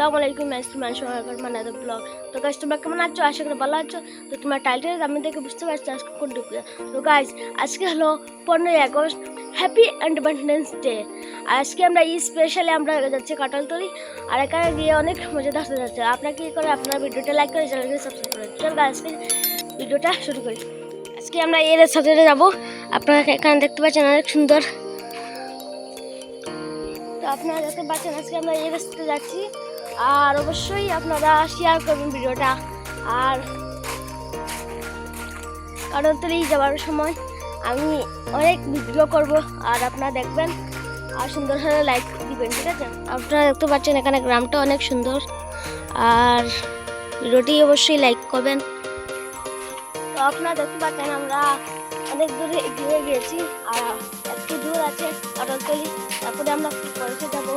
আসসালামু আলাইকুম মানাদা ব্লগ। তো গাইস তোমরা কেমন আছো? আশা করি ভালো আছো। তো তোমার টাইটেল আমি দেখে বুঝতে পারছি আজকে কোন টপিক। তো গাইস আজকে হলো 15ই আগস্ট, হ্যাপি ইন্ডিপেন্ডেন্স ডে। আজকে আমরা স্পেশালি আমরা যাচ্ছি কাঁঠালতলি, আর এখানে গিয়ে অনেক মজাদার হতে যাচ্ছে। আপনারা কি করে আপনার ভিডিওটা লাইক করে চ্যানেলকে সাবস্ক্রাইব করে। চল গাইস আজকে ভিডিওটা শুরু করি। আজকে আমরা এর সাথে যাবো। আপনারা এখানে দেখতে পাচ্ছেন অনেক সুন্দর। তো আপনারা দেখতে পাচ্ছেন আজকে আমরা এই রাস্তাতে যাচ্ছি, আর অবশ্যই আপনারা শেয়ার করবেন ভিডিওটা। আর কাঁঠালতলি যাওয়ার সময় আমি অনেক ভিডিও করব, আর আপনারা দেখবেন আর সুন্দর হলে লাইক দিবেন, ঠিক আছে? আপনারা দেখতে পাচ্ছেন এখানে গ্রামটা অনেক সুন্দর, আর ভিডিওটি অবশ্যই লাইক করবেন। তো আপনারা দেখতে পাচ্ছেন আমরা অনেক দূরে এগিয়ে গিয়েছি, আর একটু দূর আছে কাঁঠালতলি, তারপরে আমরা পৌঁছে যাবো।